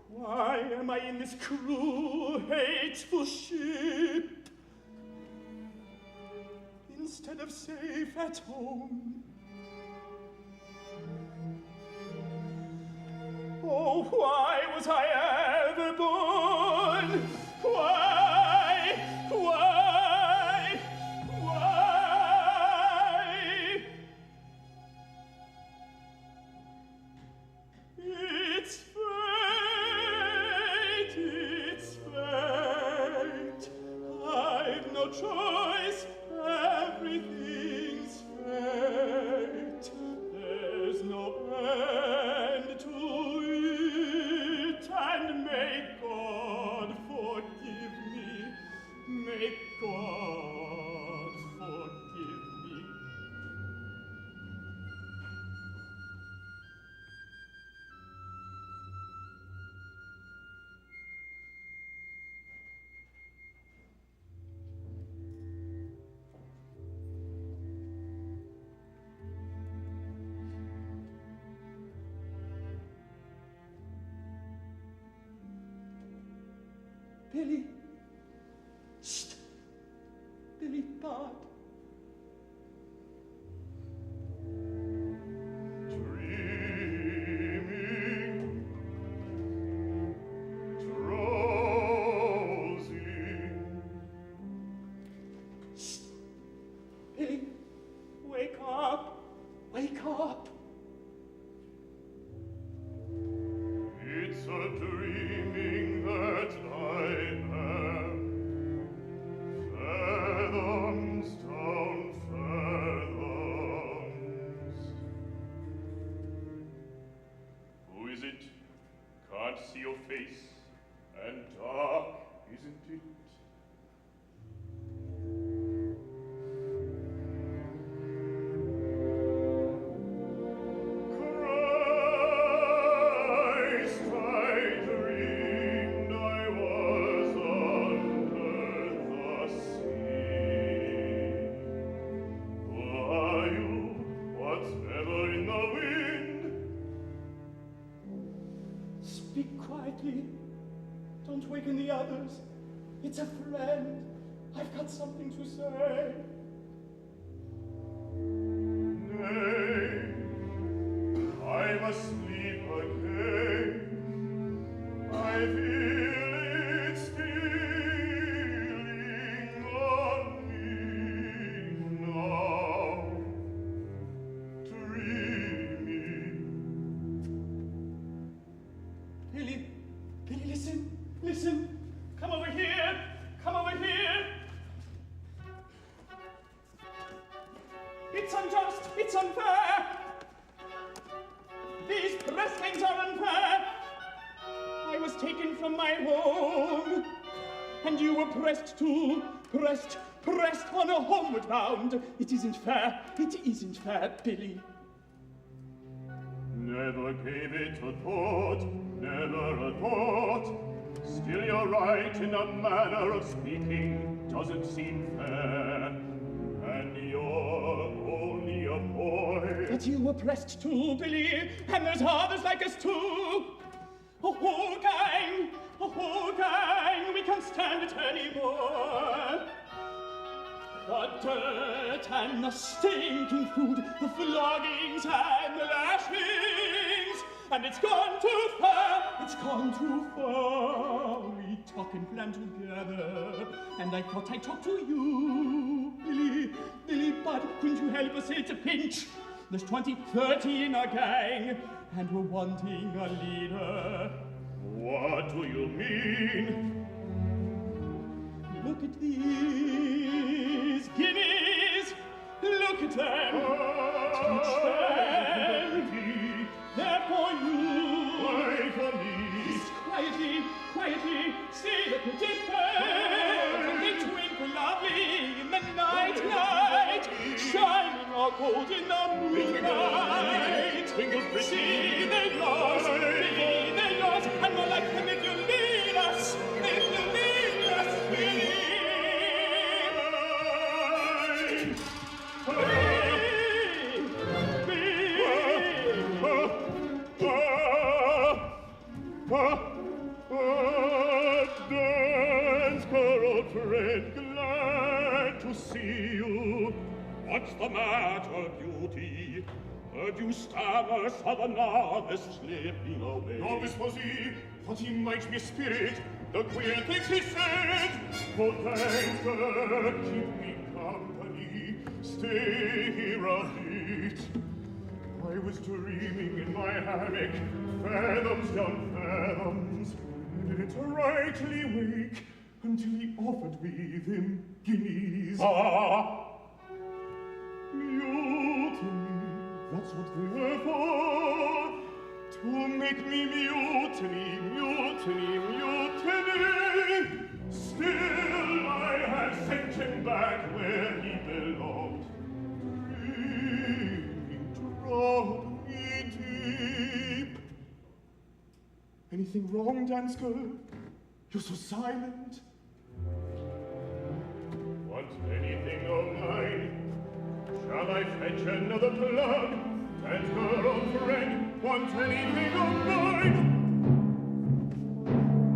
Why am I in this cruel, hateful ship instead of safe at home? Oh, why was I ever born? Why? Why? Why? It's fate, it's fate. I've no choice, everything's fate. There's no end to it, and may God forgive me. May God forgive me. Billy. Shh. Billy Budd. Dreaming, drowsing. Shh. Billy, wake up. Wake up. It's a dreaming that I am. Fathoms down fathoms. Who is it? Can't see your face. And dark, isn't it? Christ, I dreamed I was under the sea. Who are you? What's ever in the wind? Speak quietly. Don't waken the others. It's a friend. I've got something to say. Nay, I must sleep again. I feel it stealing on me now. Dreaming. Billy, Billy, listen, listen. Come over here. Come over here. It's unjust. It's unfair. These pressings are unfair. I was taken from my home, and you were pressed too. Pressed on a homeward bound. It isn't fair. It isn't fair, Billy. Never gave it a thought, never a thought. Still you're right in a manner of speaking, doesn't seem fair. And you're only a boy. But you were pressed too, Billy, and there's others like us too. A whole gang, we can't stand it anymore. The dirt and the stinking food, the floggings and the lashings, and it's gone too far, it's gone too far. We talk and plan together, and I thought I'd talk to you, Billy Budd, couldn't you help us? It's a pinch. There's 20, 30 in our gang, and we're wanting a leader. What do you mean? Look at these guineas. Look at them. Teach them. They're for you. Why for me? Just quietly, see the pretty birds. And they twinkle lovely in the night, shining all gold in the moonlight. See, they're yours, Billy, they're yours, and we'll like them if you lead us, Billy. Dance, old friend, glad to see you. What's the matter, beauty? Heard you stammer, saw the novice slipping away. Novice was he? Thought he might be a spirit. The queer things he said. Oh, thanks, keep me company. Stay here a bit. I was dreaming in my hammock, fathoms down fathoms, and didn't rightly wake until he offered me them guineas. Mutiny, that's what they were for, to make me mutiny. Still I have sent him back where he belonged, dreaming to rob me deep. Anything wrong, dance girl? You're so silent. Want anything of mine? Shall I fetch another plug? Dance girl, old friend, want anything of mine?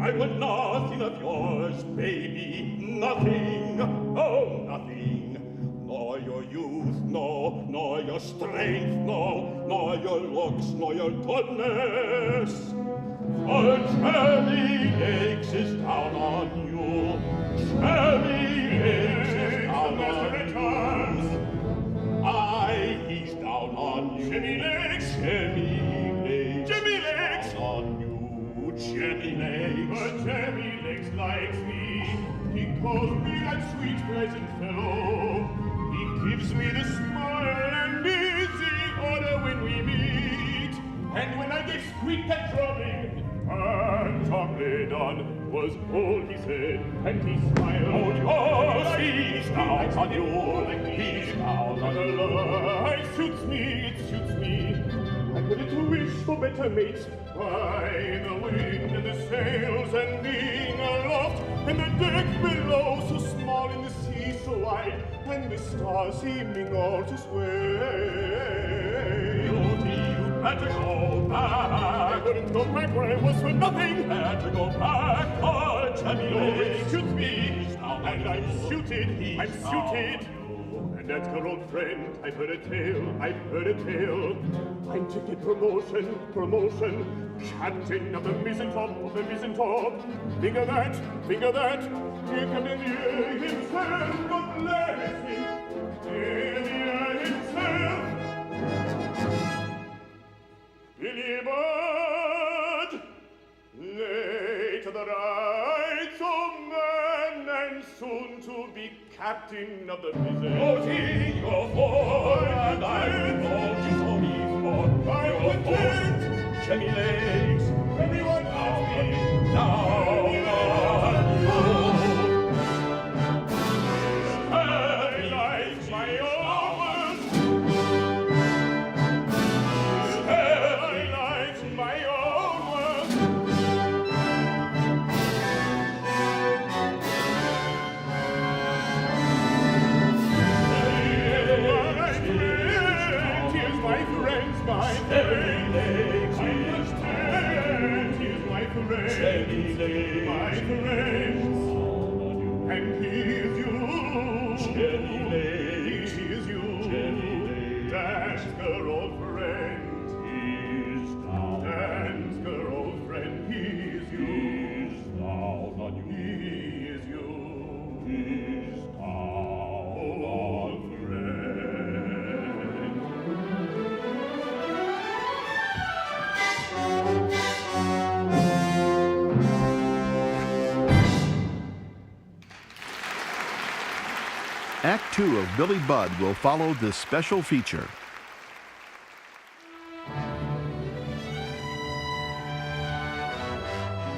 I want nothing of yours, baby, nothing, oh, nothing. Nor your youth, nor your strength, nor your looks, nor your goodness. For Cherry Lakes is down on you. Cherry Lakes is down on you. Aye, he's down on you. Jimmy Lakes, down on you. Jimmy Lakes. But Jimmy Lakes likes me. He calls me that sweet pleasant fellow. He gives me the smile and easy order when we meet. And when I get squeaked and drumming, and Tumbledon was all he said, and he smiled. Oh, he's down on you. He's down on you. It suits me. I couldn't wish for better mates. By the wind and the sails and being aloft, and the deck below so small and the sea so wide, and the stars seeming all to sway. Beauty, you better go back. I couldn't go back where I was for nothing. Better go back, oh, Jimmy Lakes. Shoot me, and I'm suited. And that's her old friend. I've heard a tale. I'm to get promotion. Captain of the mizzentop, Finger that. Here come in the air himself, God bless him. In the air himself. Billy Budd, late to the right, so man, and soon to be captain of the mizzentop. Oh, he, you're for, and I know you for me for. I'm content. Jimmy Lakes, everyone knows me now. Cherry Lakes, my own. Cherry Lakes, my own. my friends, and here's you, here's you, Dansker, old friend, Dansker, old friend, here's you, here's you, old friend. Act 2 of Billy Budd will follow this special feature.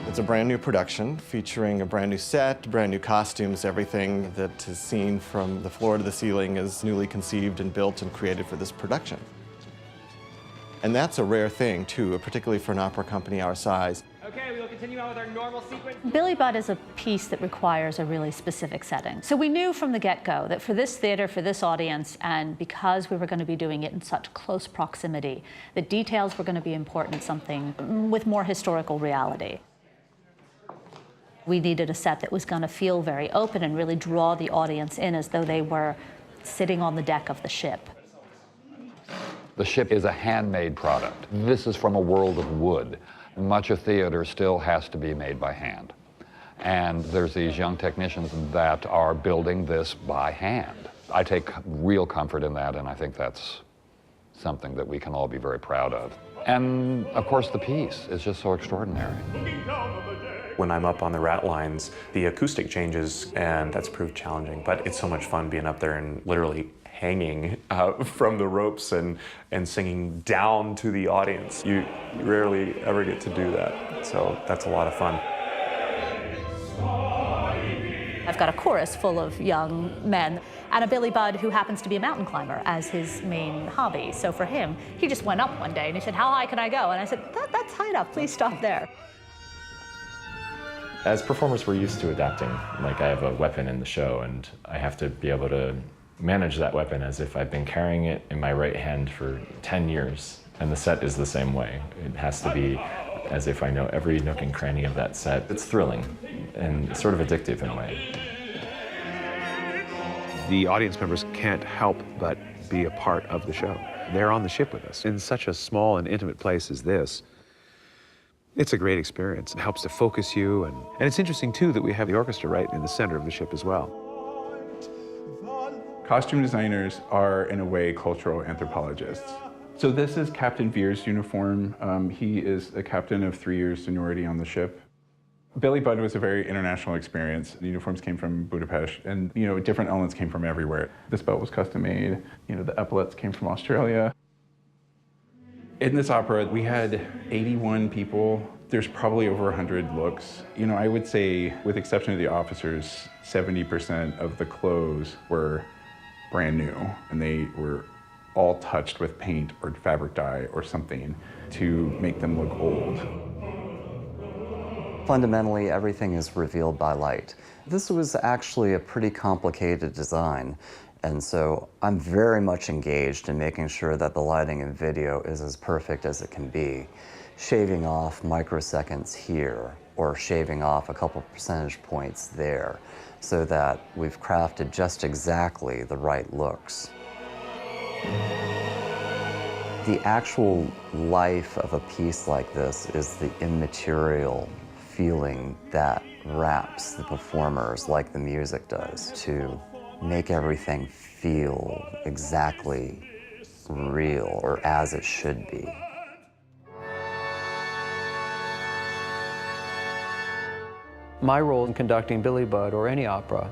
It's a brand new production featuring a brand new set, brand new costumes. Everything that is seen from the floor to the ceiling is newly conceived and built and created for this production. And that's a rare thing, too, particularly for an opera company our size. Okay, we will continue on with our normal sequence. Billy Budd is a piece that requires a really specific setting. So we knew from the get-go that for this theater, for this audience, and because we were going to be doing it in such close proximity, the details were going to be important, something with more historical reality. We needed a set that was going to feel very open and really draw the audience in as though they were sitting on the deck of the ship. The ship is a handmade product. This is from a world of wood. Much of theater still has to be made by hand. And there's these young technicians that are building this by hand. I take real comfort in that, and I think that's something that we can all be very proud of. And of course, the piece is just so extraordinary. When I'm up on the rat lines, the acoustic changes, and that's proved challenging, but it's so much fun being up there and literally hanging from the ropes and singing down to the audience. You rarely ever get to do that, so that's a lot of fun. I've got a chorus full of young men and a Billy Budd who happens to be a mountain climber as his main hobby. So for him, he just went up one day and he said, "How high can I go?" And I said, that's high enough, please stop there. As performers, we're used to adapting. Like, I have a weapon in the show, and I have to be able to manage that weapon as if I've been carrying it in my right hand for 10 years. And the set is the same way. It has to be as if I know every nook and cranny of that set. It's thrilling and sort of addictive in a way. The audience members can't help but be a part of the show. They're on the ship with us. In such a small and intimate place as this, it's a great experience. It helps to focus you, and it's interesting, too, that we have the orchestra right in the center of the ship as well. Costume designers are, in a way, cultural anthropologists. So this is Captain Veer's uniform. He is a captain of 3 years seniority on the ship. Billy Budd was a very international experience. The uniforms came from Budapest, and different elements came from everywhere. This belt was custom made. The epaulets came from Australia. In this opera, we had 81 people. There's probably over 100 looks. I would say, with exception of the officers, 70% of the clothes were brand new, and they were all touched with paint or fabric dye or something to make them look old. Fundamentally, everything is revealed by light. This was actually a pretty complicated design, and so I'm very much engaged in making sure that the lighting in video is as perfect as it can be. Shaving off microseconds here, or shaving off a couple percentage points there, so that we've crafted just exactly the right looks. The actual life of a piece like this is the immaterial feeling that wraps the performers like the music does, to make everything feel exactly real, or as it should be. My role in conducting Billy Budd or any opera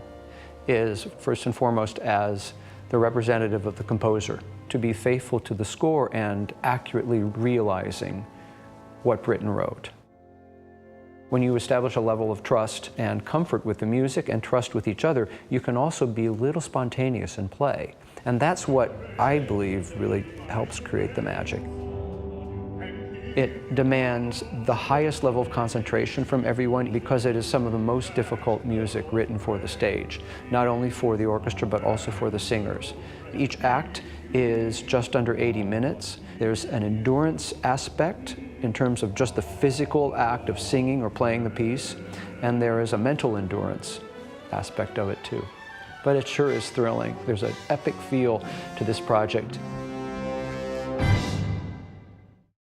is first and foremost as the representative of the composer, to be faithful to the score and accurately realizing what Britten wrote. When you establish a level of trust and comfort with the music and trust with each other, you can also be a little spontaneous in play. And that's what I believe really helps create the magic. It demands the highest level of concentration from everyone because it is some of the most difficult music written for the stage, not only for the orchestra but also for the singers. Each act is just under 80 minutes. There's an endurance aspect in terms of just the physical act of singing or playing the piece, and there is a mental endurance aspect of it too. But it sure is thrilling. There's an epic feel to this project.